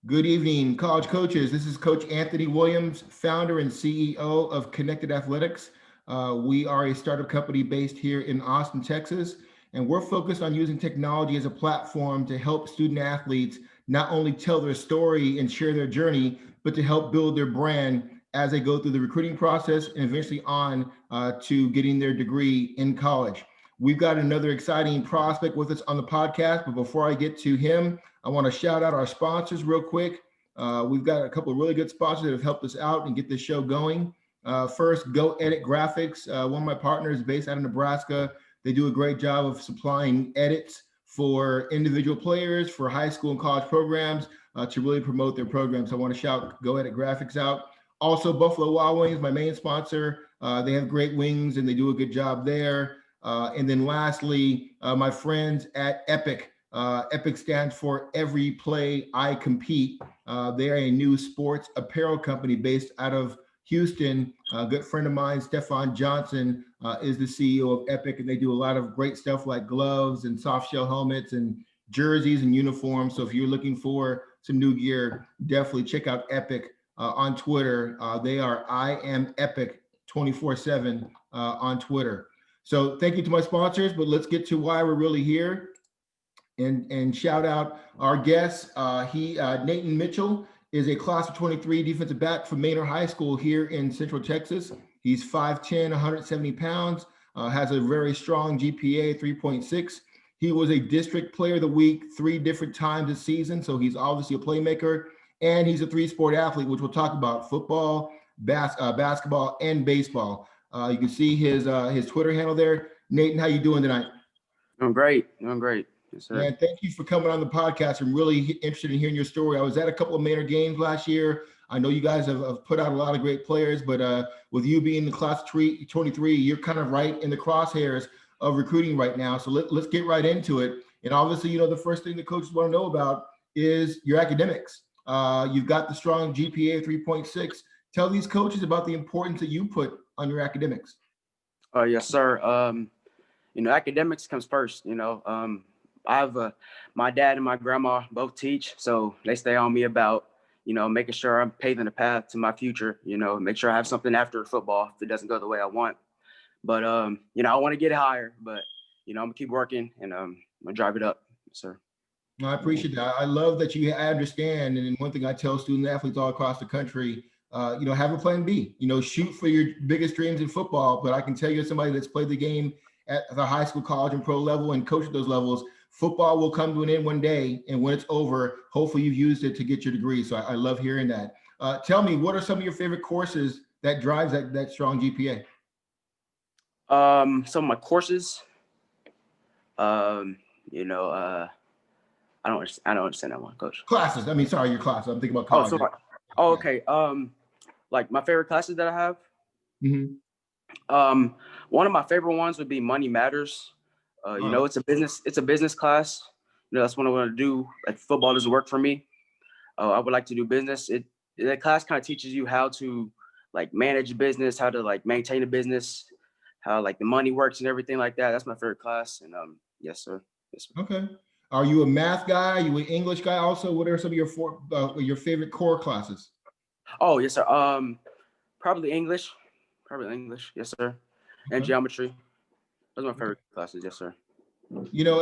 Good evening, college coaches. This is Coach Anthony Williams, founder and CEO of Connected Athletics. We are a startup company based here in Austin, Texas, and we're focused on using technology as a platform to help student athletes not only tell their story and share their journey, but to help build their brand as they go through the recruiting process and eventually on to getting their degree in college. We've got another exciting prospect with us on the podcast, but before I get to him, I want to shout out our sponsors real quick. We've got a couple of really good sponsors that have helped us out and get this show going. First, Go Edit Graphics. One of my partners based out of Nebraska. They do a great job of supplying edits for individual players, for high school and college programs to really promote their programs. I want to shout Go Edit Graphics out. Also, Buffalo Wild Wings, my main sponsor. They have great wings and they do a good job there. And then lastly, my friends at Epic. Epic stands for Every Play I Compete. They are a new sports apparel company based out of Houston. A good friend of mine, Stefan Johnson, is the CEO of Epic, and they do a lot of great stuff like gloves and soft shell helmets and jerseys and uniforms. So if you're looking for some new gear, definitely check out Epic on Twitter. They are I am Epic 24/7 on Twitter. So thank you to my sponsors, but let's get to why we're really here. And shout out our guest. Naeten Mitchell is a class of 23 defensive back from Manor High School here in Central Texas. He's 5'10", 170 pounds, has a very strong GPA, 3.6. He was a district player of the week 3 different times this season, so he's obviously a playmaker. And he's a 3-sport athlete, which we'll talk about: football, basketball, and baseball. You can see his Twitter handle there. Naeten, how you doing tonight? Doing great. Yes, sir. Man, thank you for coming on the podcast. I'm really interested in hearing your story. I was at a couple of Manor games last year. I know you guys have put out a lot of great players, but with you being the class 23, you're kind of right in the crosshairs of recruiting right now. So let's get right into it. And obviously, you know, the first thing the coaches want to know about is your academics. You've got the strong GPA 3.6. Tell these coaches about the importance that you put on your academics. Yes, sir. Academics comes first. I have my dad and my grandma both teach, so they stay on me about, making sure I'm paving the path to my future, make sure I have something after football if it doesn't go the way I want. But, I want to get higher, but, I'm going to keep working and I'm going to drive it up, sir. No, I appreciate that. I love that you understand. And one thing I tell student athletes all across the country, have a plan B, shoot for your biggest dreams in football. But I can tell you, as somebody that's played the game at the high school, college, and pro level and coached at those levels, football will come to an end one day. And when it's over, hopefully you've used it to get your degree. So I love hearing that. Tell me, what are some of your favorite courses that drives that strong GPA? Some of my courses, I don't understand that one, Coach. Classes. I mean, sorry, your class. I'm thinking about college. Okay. Like my favorite classes that I have. Mm-hmm. One of my favorite ones would be Money Matters. It's a business class. That's what I want to do. Like football doesn't work for me. I would like to do business. That class kind of teaches you how to like manage a business, how to like maintain a business, how like the money works and everything like that. That's my favorite class. And yes, sir. Okay. Are you a math guy? Are you an English guy also? What are some of your favorite core classes? Oh, yes, sir. Probably English. Yes, sir. And geometry. Those are my favorite classes. Yes, sir.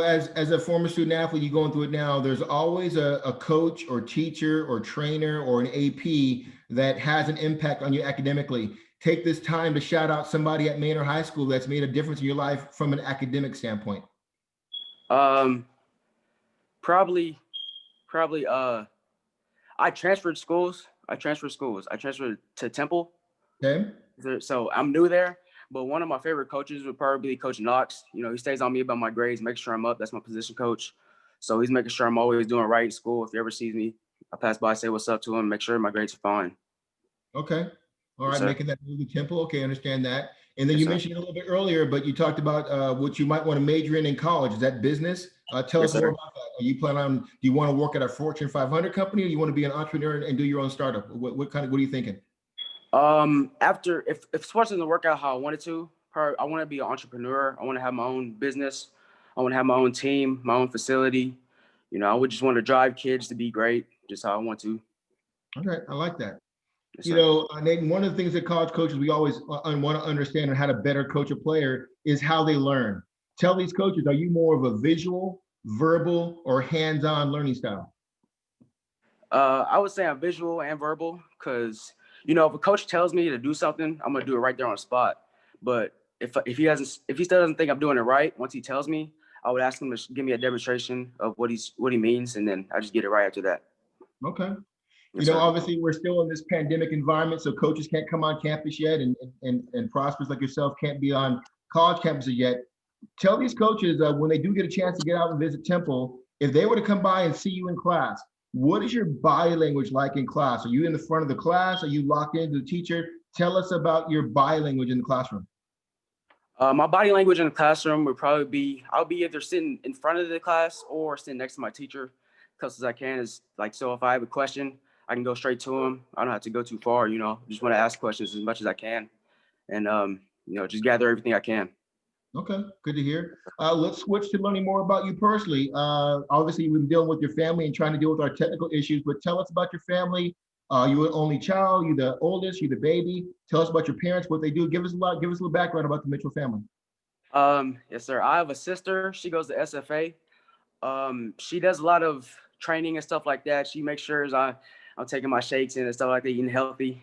As a former student athlete, you're going through it now, there's always a coach or teacher or trainer or an AP that has an impact on you academically. Take this time to shout out somebody at Manor High School that's made a difference in your life from an academic standpoint. Probably, I transferred schools. I transferred to Temple. Okay. So I'm new there, but one of my favorite coaches would probably be Coach Knox. He stays on me about my grades, makes sure I'm up. That's my position coach. So he's making sure I'm always doing right in school. If he ever sees me, I pass by, say what's up to him, make sure my grades are fine. Okay. All right. Yes, making that move to Temple. Okay. Understand that. And then you mentioned a little bit earlier, but you talked about what you might want to major in college. Is that business? Tell us more about that. Are you planning on, do you want to work at a Fortune 500 company, or you want to be an entrepreneur and do your own startup? What are you thinking? After, if sports doesn't work out how I wanted to, I want to be an entrepreneur. I want to have my own business. I want to have my own team, my own facility. I would just want to drive kids to be great, just how I want to. Okay, I like that. Yes, You sir. know, Naeten, one of the things that college coaches we always want to understand and how to better coach a player is how they learn. Tell these coaches, are you more of a visual, verbal, or hands-on learning style? I would say I'm visual and verbal because if a coach tells me to do something, I'm gonna do it right there on the spot. But if he still doesn't think I'm doing it right, once he tells me, I would ask him to give me a demonstration of what he means, and then I just get it right after that. Okay. You Yes, know, sir. obviously we're still in this pandemic environment, so coaches can't come on campus yet, and prospects like yourself can't be on college campuses yet. Tell these coaches when they do get a chance to get out and visit Temple, if they were to come by and see you in class, what is your body language like in class? Are you in the front of the class? Are you locked into the teacher? Tell us about your body language in the classroom. My body language in the classroom would probably be I'll be either sitting in front of the class or sitting next to my teacher, close as I can. Is like so if I have a question, I can go straight to him. I don't have to go too far. Just want to ask questions as much as I can, and just gather everything I can. Okay, good to hear. Let's switch to learning more about you personally. Obviously, you've been dealing with your family and trying to deal with our technical issues, but tell us about your family. You an only child? You the oldest? You the baby? Tell us about your parents, what they do. Give us a little background about the Mitchell family. Yes, sir. I have a sister. She goes to SFA. She does a lot of training and stuff like that. She makes sure I'm taking my shakes and stuff like that, eating healthy.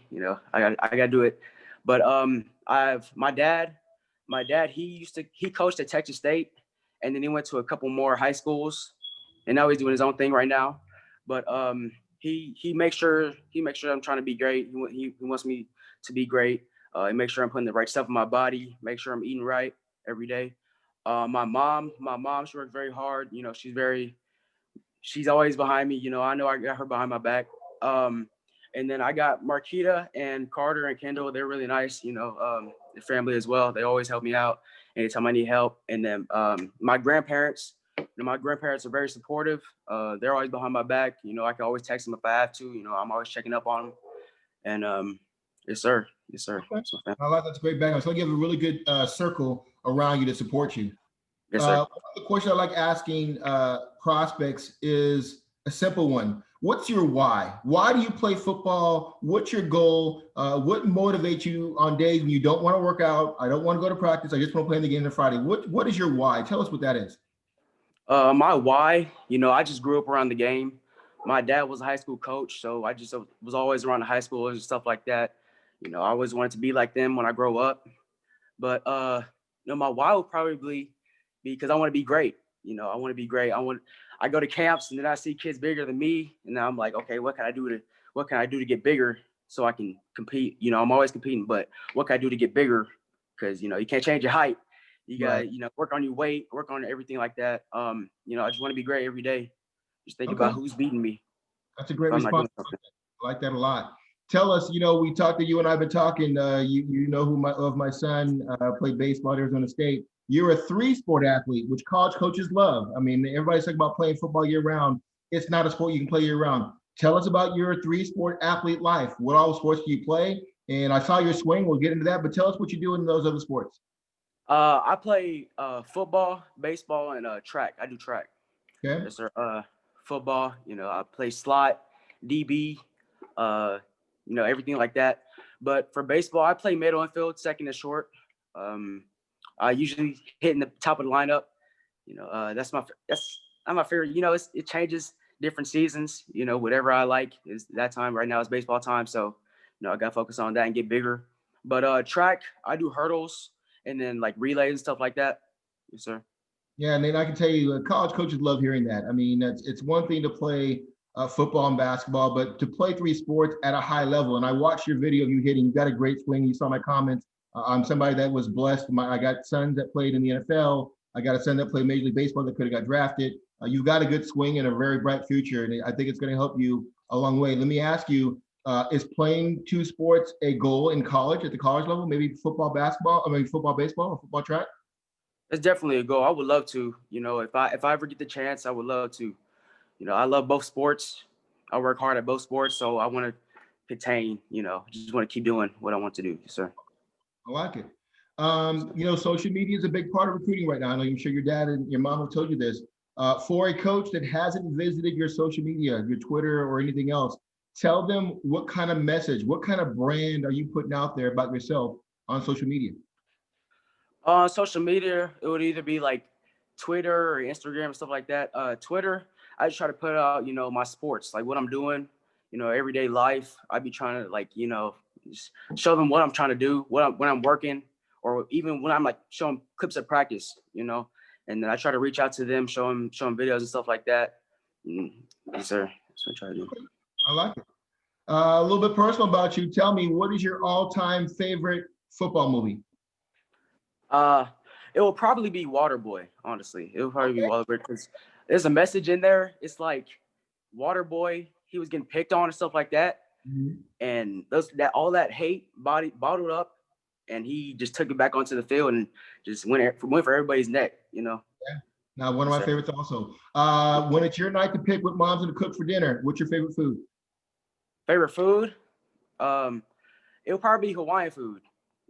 I got to do it. But I have my dad. My dad, he coached at Texas State, and then he went to a couple more high schools, and now he's doing his own thing right now. But he makes sure I'm trying to be great. He wants me to be great. He makes sure I'm putting the right stuff in my body. Make sure I'm eating right every day. My mom, she works very hard. She's always behind me. I know I got her behind my back. Um, and then I got Marquita and Carter and Kendall. They're really nice. The family as well. They always help me out anytime I need help. And then my grandparents. My grandparents are very supportive. They're always behind my back. I can always text them if I have to. I'm always checking up on them. And yes, sir. Yes, sir. Okay. I like that's a great background. So you have a really good circle around you to support you. Yes, sir. The question I like asking prospects is a simple one. What's your why? Why do you play football? What's your goal? What motivates you on days when you don't want to work out? I don't want to go to practice. I just want to play in the game on Friday. What is your why? Tell us what that is. My why, I just grew up around the game. My dad was a high school coach, so I just was always around the high schoolers and stuff like that. I always wanted to be like them when I grow up. But my why would probably be because I want to be great. I want to be great. I go to camps and then I see kids bigger than me, and now I'm like, okay, what can I do to get bigger so I can compete? I'm always competing, but what can I do to get bigger? Because you can't change your height. You got Right. to work on your weight, work on everything like that. I just want to be great every day. Just think Okay. about who's beating me That's a if great I'm not response. doing something. I like that a lot. Tell us, we talked to you and I've been talking. You know who my son played baseball at Arizona State. You're a three-sport athlete, which college coaches love. I mean, everybody's talking about playing football year round. It's not a sport you can play year round. Tell us about your three-sport athlete life. What all sports do you play? And I saw your swing. We'll get into that, but tell us what you do in those other sports. I play football, baseball, and track. I do track. Okay. Yes, sir. Football, I play slot, DB, uh, everything like that. But for baseball, I play middle infield, second and short. Um, I usually hit in the top of the lineup. That's not my favorite. It changes different seasons. Whatever I like is that time. Right now it's baseball time, so I got to focus on that and get bigger. But track, I do hurdles and then like relays and stuff like that. Yes, sir. Yeah, and then I can tell you, college coaches love hearing that. I mean, it's one thing to play football and basketball, but to play three sports at a high level. And I watched your video of you hitting. You got a great swing. You saw my comments. I'm somebody that was blessed. I got sons that played in the NFL. I got a son that played Major League Baseball that could have got drafted. You've got a good swing and a very bright future, and I think it's going to help you a long way. Let me ask you: is playing two sports a goal in college at the college level? Maybe football, basketball. I mean, football, baseball, or football track? It's definitely a goal. I would love to. If I ever get the chance, I would love to. I love both sports. I work hard at both sports, so I want to contain. Just want to keep doing what I want to do, sir. I like it. Social media is a big part of recruiting right now. I'm sure your dad and your mom have told you this. For a coach that hasn't visited your social media, your Twitter or anything else, tell them what kind of message, what kind of brand are you putting out there about yourself on social media? On social media, it would either be like Twitter or Instagram and stuff like that. Twitter, I just try to put out, my sports, like what I'm doing, everyday life. I'd be trying to just show them what I'm trying to do, when I'm working, or even when I'm like showing clips of practice, and then I try to reach out to them, show them videos and stuff like that. Yes, sir. That's what I try to do. I like it. A little bit personal about you. Tell me, what is your all-time favorite football movie? Uh, it will probably be Waterboy. Honestly, it will probably be Waterboy because there's a message in there. It's like Waterboy, he was getting picked on and stuff like that, and all that hate bottled up, and he just took it back onto the field and just went for everybody's neck. Yeah. Now, one of Yes, my sir. favorites also. When it's your night to pick what mom's gonna cook for dinner, what's your favorite food? Favorite food? It will probably be Hawaiian food.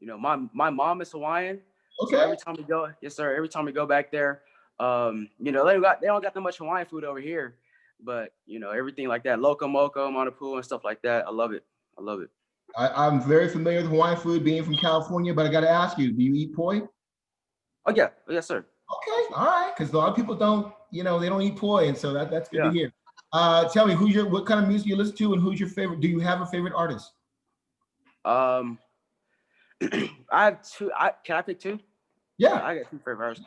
My mom is Hawaiian, so Okay. every time we go, yes sir, every time we go back there, they don't got that much Hawaiian food over here, but everything like that, loco moco, manapu, and stuff like that. I love it. I love it. I'm very familiar with Hawaiian food, being from California, but I got to ask you, do you eat poi? Oh yeah, yes sir. Okay, all right, because a lot of people don't, they don't eat poi, and so that's good to Yeah. hear. Tell me, what kind of music you listen to, and who's your favorite? Do you have a favorite artist? Um, I have two. Can I pick two? Yeah. I got two favorite artists.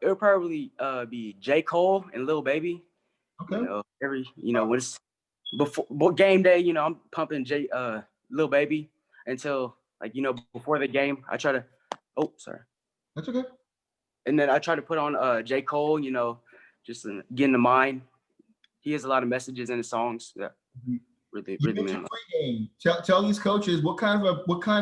It would probably be J. Cole and Lil Baby. Okay. When it's before game day, I'm pumping Lil Baby until before the game. I try to. Oh, sorry. That's okay. And then I try to put on J. Cole. Just get in the mind. He has a lot of messages in his songs that really You mean a mentioned lot. pregame. Tell these coaches what kind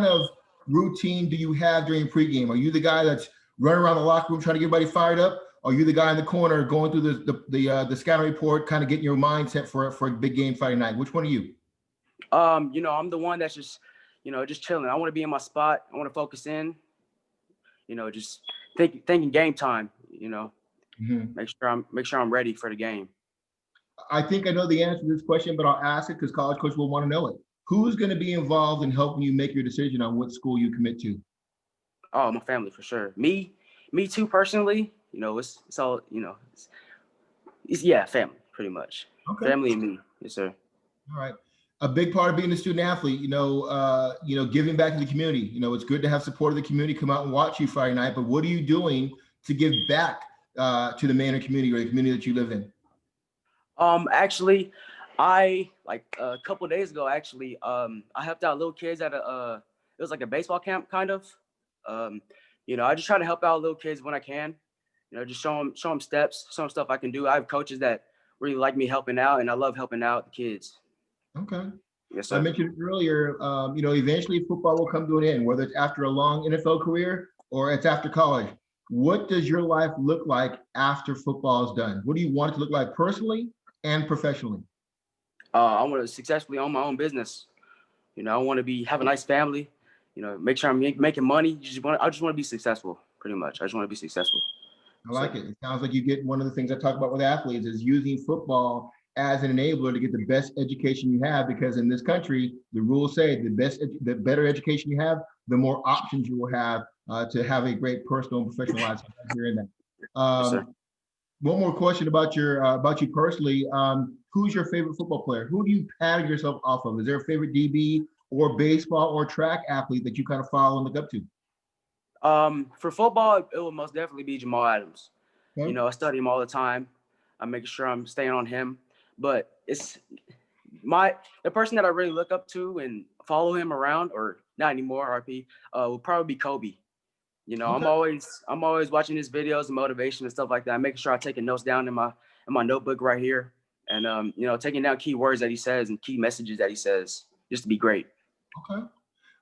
of routine do you have during pregame? Are you the guy that's running around the locker room trying to get everybody fired up? Or are you the guy in the corner going through the scouting report, kind of getting your mindset for a big game Friday night? Which one are you? I'm the one that's just chilling. I want to be in my spot. I want to focus in. Just thinking game time. Make sure I'm ready for the game. I think I know the answer to this question, but I'll ask it because college coaches will want to know it. Who's going to be involved in helping you make your decision on what school you commit to? Oh, my family for sure. Me too personally. It's all it's family pretty much. Okay. Family and me, yes sir. All right. A big part of being a student athlete, giving back to the community. It's good to have support of the community come out and watch you Friday night. But what are you doing to give back to the Manor community or the community that you live in? Actually, I like a couple of days ago. Actually, I helped out little kids at it was like a baseball camp kind of. I just try to help out little kids when I can. Just show them steps, show them stuff I can do. I have coaches that really like me helping out, and I love helping out the kids. Okay. Yes, I sir. mentioned earlier, eventually football will come to an end, whether it's after a long NFL career or it's after college. What does your life look like after football is done? What do you want it to look like personally and professionally? I want to successfully own my own business. I want to have a nice family. Make sure I'm making money. I just want to be successful. Pretty much, I just want to be successful. I like it. It sounds like you get one of the things I talk about with athletes is using football as an enabler to get the best education you have, because in this country, the rules say the better education you have, the more options you will have to have a great personal and professional life. Hearing that. Yes, sir. One more question about you personally. Who's your favorite football player? Who do you pattern yourself off of? Is there a favorite DB or baseball or track athlete that you kind of follow and look up to? For football, it will most definitely be Jamal Adams. Okay. I study him all the time. I'm making sure I'm staying on him. But it's the person that I really look up to and follow him around, or not anymore, RP, will probably be Kobe. Okay. I'm always watching his videos and motivation and stuff like that. I'm making sure I'm taking notes down in my notebook right here, and taking down key words that he says and key messages that he says, just to be great. Okay.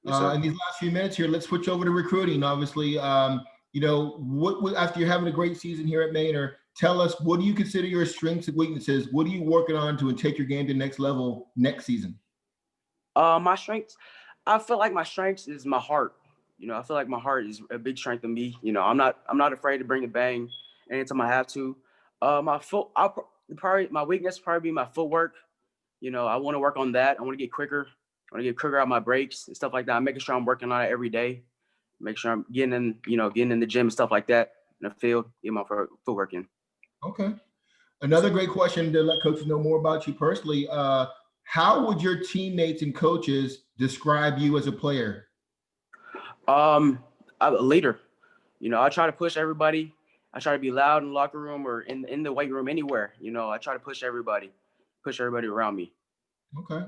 Yes, sir. In these last few minutes here, let's switch over to recruiting. Obviously, what after you're having a great season here at Manor, tell us, what do you consider your strengths and weaknesses? What are you working on to take your game to the next level next season? My strengths, I feel like my strengths is my heart. I feel like my heart is a big strength of me. I'm not afraid to bring a bang anytime I have to. My foot. Probably my weakness probably be my footwork. I want to work on that. I want to get quicker. I want to get quicker at my breaks and stuff like that. I'm making sure I'm working on it every day. Make sure I'm getting in the gym and stuff like that in the field. Get my footwork in. Okay. Another great question to let coaches know more about you personally. How would your teammates and coaches describe you as a player? I'm a leader. I try to push everybody. I try to be loud in the locker room or in the weight room, anywhere. I try to push everybody around me. Okay.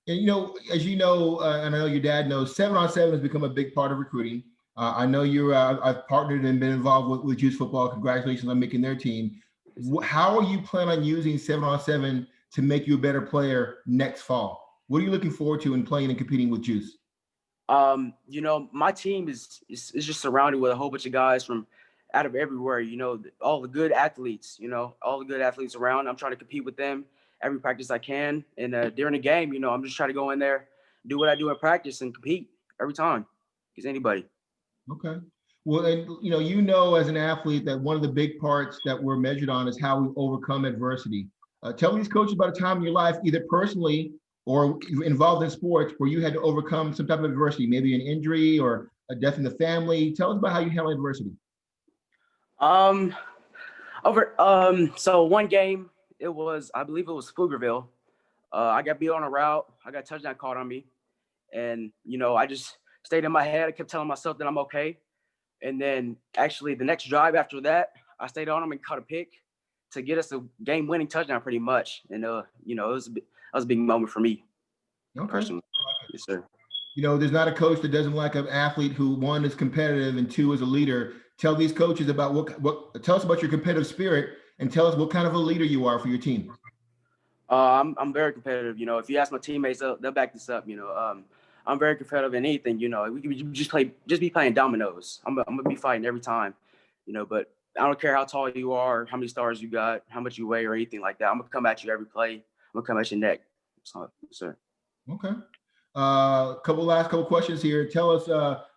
And as you know, and I know your dad knows, 7-on-7 has become a big part of recruiting. I know I've partnered and been involved with youth football. Congratulations on making their team. How are you planning on using 7-on-7 to make you a better player next fall? What are you looking forward to in playing and competing with Juice? My team is just surrounded with a whole bunch of guys from out of everywhere. All the good athletes. All the good athletes around. I'm trying to compete with them every practice I can, and during the game, I'm just trying to go in there, do what I do in practice, and compete every time against anybody. Okay. Well, and as an athlete that one of the big parts that we're measured on is how we overcome adversity. Tell these coaches about a time in your life, either personally or involved in sports, where you had to overcome some type of adversity, maybe an injury or a death in the family. Tell us about how you handle adversity. So one game, I believe it was Pflugerville. I got beat on a route. I got a touchdown called on me, and I just stayed in my head. I kept telling myself that I'm okay. And then actually the next drive after that, I stayed on him and caught a pick to get us a game-winning touchdown pretty much. And, that was a big moment for me. Okay. Personally. Yes, sir. There's not a coach that doesn't like an athlete who, one, is competitive and two, is a leader. Tell these coaches about tell us about your competitive spirit and tell us what kind of a leader you are for your team. I'm very competitive. If you ask my teammates, they'll back this up. I'm very competitive in anything. We can just be playing dominoes. I'm gonna be fighting every time. But I don't care how tall you are, how many stars you got, how much you weigh, or anything like that. I'm gonna come at you every play. I'm gonna come at your neck. So, sir. Okay. Last couple questions here. Tell us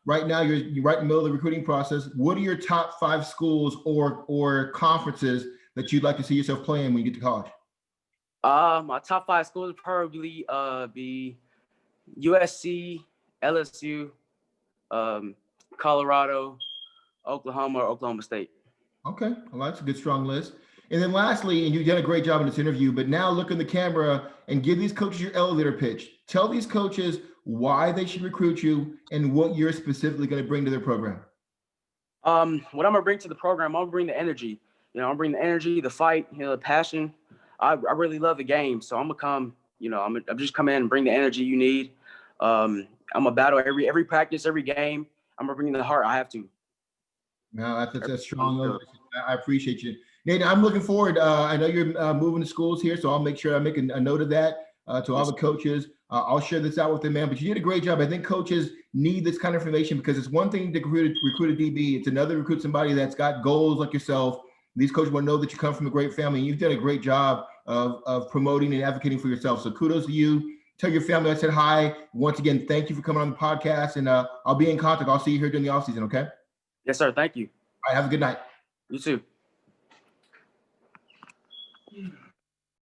right now, you're right in the middle of the recruiting process. What are your top 5 schools or conferences that you'd like to see yourself playing when you get to college? My top 5 schools would probably be USC, LSU, Colorado, Oklahoma, or Oklahoma State. Okay, well, that's a good, strong list. And then lastly, and you've done a great job in this interview, but now look in the camera and give these coaches your elevator pitch. Tell these coaches why they should recruit you and what you're specifically going to bring to their program. What I'm going to bring to the program, I'm going to bring the energy. I'm going to bring the energy, the fight, the passion. I really love the game. So I'm going to come, I'm just come in and bring the energy you need. I'm going to battle every practice, every game. I'm going to bring the heart I have to. No, that's a strong. I appreciate you, Naeten. I'm looking forward. I know you're moving to schools here, so I'll make sure I make a note of that to all the coaches. I'll share this out with them, man. But you did a great job. I think coaches need this kind of information because it's one thing to recruit a DB. It's another to recruit somebody that's got goals like yourself. These coaches want to know that you come from a great family. And you've done a great job of promoting and advocating for yourself. So kudos to you. Tell your family I said hi. Once again, thank you for coming on the podcast. And I'll be in contact. I'll see you here during the offseason, okay? Yes, sir. Thank you. All right, have a good night. You too.